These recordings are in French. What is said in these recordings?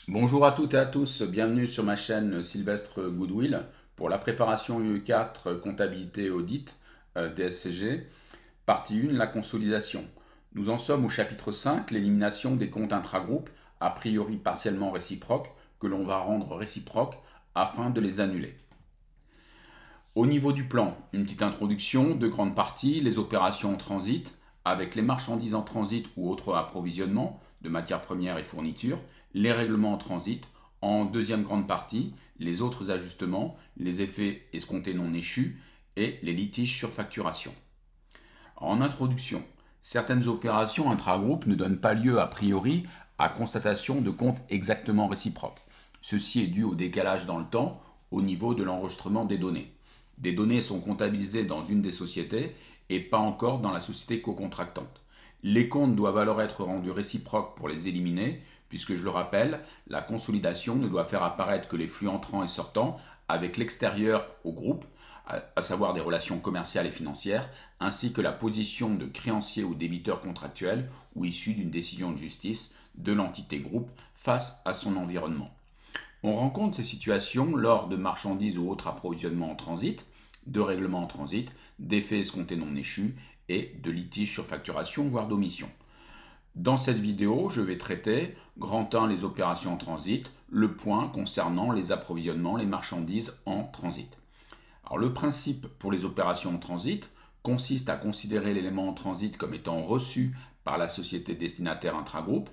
Bonjour à toutes et à tous, bienvenue sur ma chaîne Sylvestre Goodwill pour la préparation UE4 comptabilité audit DSCG, partie 1, la consolidation. Nous en sommes au chapitre 5, l'élimination des comptes intragroupes a priori partiellement réciproques que l'on va rendre réciproques afin de les annuler. Au niveau du plan, une petite introduction, deux grandes parties, les opérations en transit avec les marchandises en transit ou autres approvisionnements de matières premières et fournitures, les règlements en transit, en deuxième grande partie, les autres ajustements, les effets escomptés non échus et les litiges sur facturation. En introduction, certaines opérations intragroupes ne donnent pas lieu a priori à constatation de comptes exactement réciproques. Ceci est dû au décalage dans le temps au niveau de l'enregistrement des données. Des données sont comptabilisées dans une des sociétés et pas encore dans la société co-contractante. Les comptes doivent alors être rendus réciproques pour les éliminer, puisque je le rappelle, la consolidation ne doit faire apparaître que les flux entrants et sortants avec l'extérieur au groupe, à savoir des relations commerciales et financières, ainsi que la position de créancier ou débiteur contractuel ou issu d'une décision de justice de l'entité groupe face à son environnement. On rencontre ces situations lors de marchandises ou autres approvisionnements en transit, de règlements en transit, d'effets escomptés non échus et de litiges sur facturation voire d'omission. Dans cette vidéo, je vais traiter grand 1 les opérations en transit, le point concernant les approvisionnements, les marchandises en transit. Alors, le principe pour les opérations en transit consiste à considérer l'élément en transit comme étant reçu par la société destinataire intragroupe.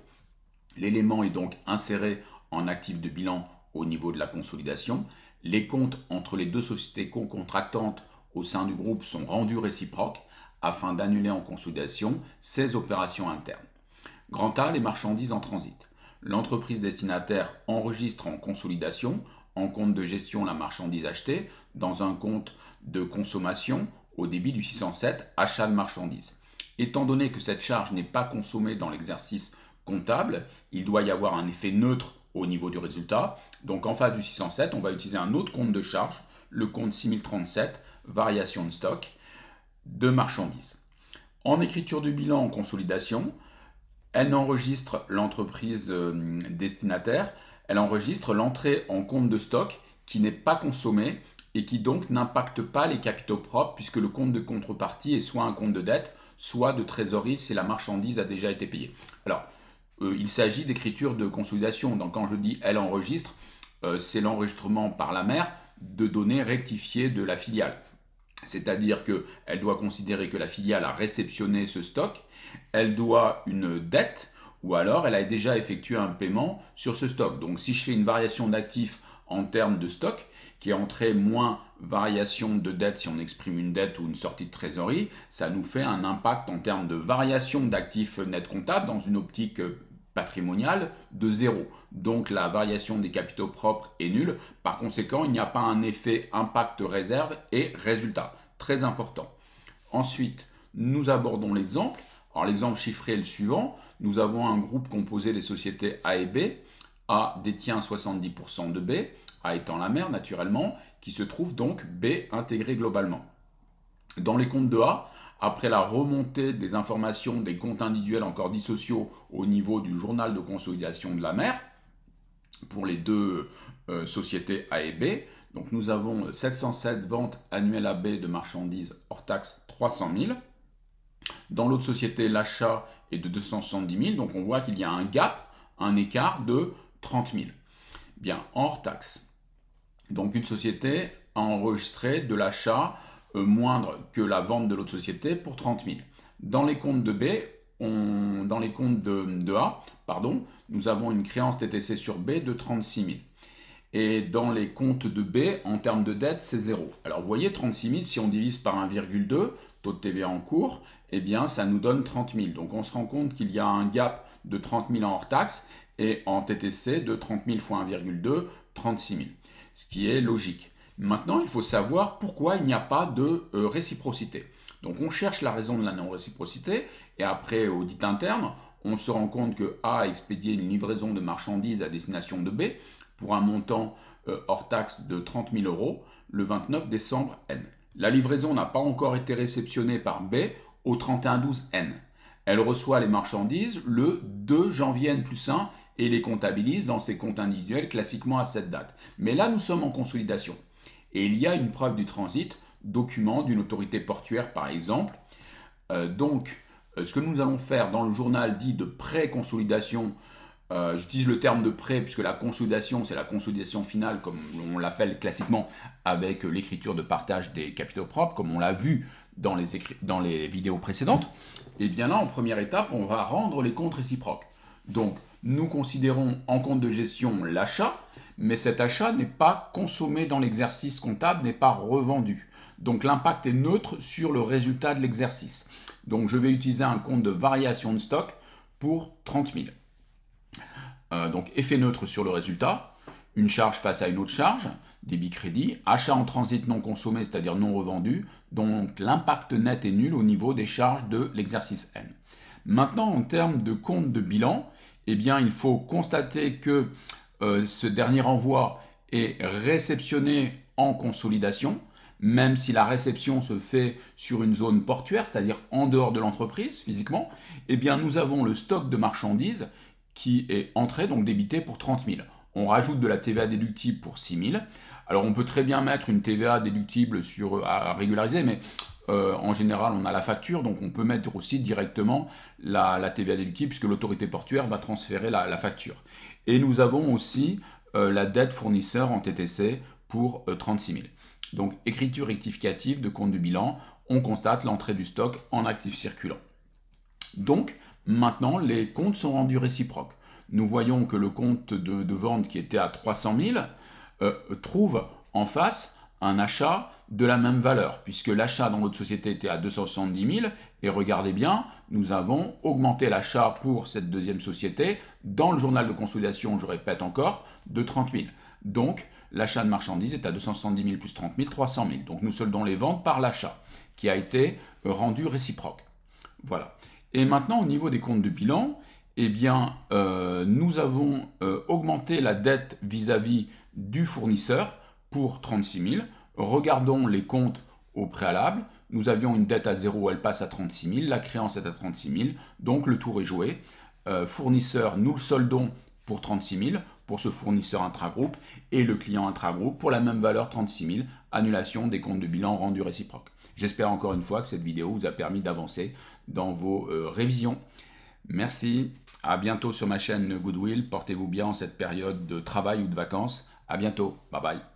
L'élément est donc inséré en actif de bilan au niveau de la consolidation. Les comptes entre les deux sociétés co-contractantes au sein du groupe sont rendus réciproques afin d'annuler en consolidation ces opérations internes. Grand A, les marchandises en transit. L'entreprise destinataire enregistre en consolidation, en compte de gestion, la marchandise achetée, dans un compte de consommation au débit du 607, achat de marchandises. Étant donné que cette charge n'est pas consommée dans l'exercice comptable, il doit y avoir un effet neutre au niveau du résultat. Donc en face du 607, on va utiliser un autre compte de charge, le compte 6037, variation de stock de marchandises. En écriture du bilan en consolidation, elle enregistre l'entreprise destinataire, elle enregistre l'entrée en compte de stock qui n'est pas consommée et qui donc n'impacte pas les capitaux propres puisque le compte de contrepartie est soit un compte de dette, soit de trésorerie si la marchandise a déjà été payée. Alors, il s'agit d'écriture de consolidation. Donc quand je dis elle enregistre, c'est l'enregistrement par la mère de données rectifiées de la filiale. C'est-à-dire qu'elle doit considérer que la filiale a réceptionné ce stock, elle doit une dette, ou alors elle a déjà effectué un paiement sur ce stock. Donc si je fais une variation d'actifs en termes de stock, qui est entrée moins variation de dette si on exprime une dette ou une sortie de trésorerie, ça nous fait un impact en termes de variation d'actifs net comptables dans une optique patrimoniale de 0. Donc la variation des capitaux propres est nulle. Par conséquent, il n'y a pas un effet impact réserve et résultat. Très important. Ensuite, nous abordons l'exemple. Alors l'exemple chiffré est le suivant. Nous avons un groupe composé des sociétés A et B. A détient 70% de B, A étant la mère naturellement, qui se trouve donc B intégré globalement. Dans les comptes de A, après la remontée des informations des comptes individuels encore dissociaux au niveau du journal de consolidation de la mère, pour les deux sociétés A et B, donc nous avons 707 ventes annuelles à B de marchandises hors taxe 300 000. Dans l'autre société, l'achat est de 270 000, donc on voit qu'il y a un gap, un écart de 30 000. Bien, hors taxe. Donc une société a enregistré de l'achat moindre que la vente de l'autre société pour 30 000. Dans les comptes de B, dans les comptes de A, pardon, nous avons une créance TTC sur B de 36 000. Et dans les comptes de B, en termes de dette, c'est 0. Alors vous voyez, 36 000, si on divise par 1,2, taux de TVA en cours, eh bien ça nous donne 30 000. Donc on se rend compte qu'il y a un gap de 30 000 en hors taxe et en TTC de 30 000 fois 1,2, 36 000. Ce qui est logique. Maintenant, il faut savoir pourquoi il n'y a pas de réciprocité. Donc on cherche la raison de la non-réciprocité et après audit interne, on se rend compte que A a expédié une livraison de marchandises à destination de B pour un montant hors taxe de 30 000 euros le 29 décembre N. La livraison n'a pas encore été réceptionnée par B au 31-12 N. Elle reçoit les marchandises le 2 janvier N+1 et les comptabilise dans ses comptes individuels classiquement à cette date. Mais là, nous sommes en consolidation. Et il y a une preuve du transit, document d'une autorité portuaire par exemple. Ce que nous allons faire dans le journal dit de pré-consolidation, j'utilise le terme de pré puisque la consolidation, c'est la consolidation finale comme on l'appelle classiquement avec l'écriture de partage des capitaux propres, comme on l'a vu dans les vidéos précédentes. Et bien là, en première étape, on va rendre les comptes réciproques. Donc, nous considérons en compte de gestion l'achat, mais cet achat n'est pas consommé dans l'exercice comptable, n'est pas revendu. Donc, l'impact est neutre sur le résultat de l'exercice. Donc, je vais utiliser un compte de variation de stock pour 30 000. Donc, effet neutre sur le résultat, une charge face à une autre charge, débit-crédit, achat en transit non consommé, c'est-à-dire non revendu, donc l'impact net est nul au niveau des charges de l'exercice N. Maintenant, en termes de compte de bilan, eh bien, il faut constater que ce dernier envoi est réceptionné en consolidation, même si la réception se fait sur une zone portuaire, c'est-à-dire en dehors de l'entreprise physiquement, eh bien, nous avons le stock de marchandises qui est entré, donc débité pour 30 000. On rajoute de la TVA déductible pour 6 000. Alors, on peut très bien mettre une TVA déductible à régulariser, mais en général, on a la facture, donc on peut mettre aussi directement la TVA déductible, puisque l'autorité portuaire va transférer la facture. Et nous avons aussi la dette fournisseur en TTC pour 36 000. Donc, écriture rectificative de compte de bilan, on constate l'entrée du stock en actifs circulants. Donc, maintenant, les comptes sont rendus réciproques. Nous voyons que le compte de vente qui était à 300 000 trouve en face un achat de la même valeur, puisque l'achat dans notre société était à 270 000, et regardez bien, nous avons augmenté l'achat pour cette deuxième société, dans le journal de consolidation, je répète encore, de 30 000. Donc, l'achat de marchandises est à 270 000 plus 30 000, 300 000. Donc, nous soldons les ventes par l'achat, qui a été rendu réciproque. Voilà. Et maintenant, au niveau des comptes de bilan, eh bien, nous avons augmenté la dette vis-à-vis du fournisseur pour 36 000. Regardons les comptes au préalable. Nous avions une dette à 0, elle passe à 36 000. La créance est à 36 000. Donc, le tour est joué. Fournisseur, nous le soldons pour 36 000 pour ce fournisseur intragroupe et le client intragroupe pour la même valeur 36 000. Annulation des comptes de bilan rendus réciproques. J'espère encore une fois que cette vidéo vous a permis d'avancer dans vos révisions. Merci, à bientôt sur ma chaîne Goodwill. Portez-vous bien en cette période de travail ou de vacances. À bientôt, bye bye.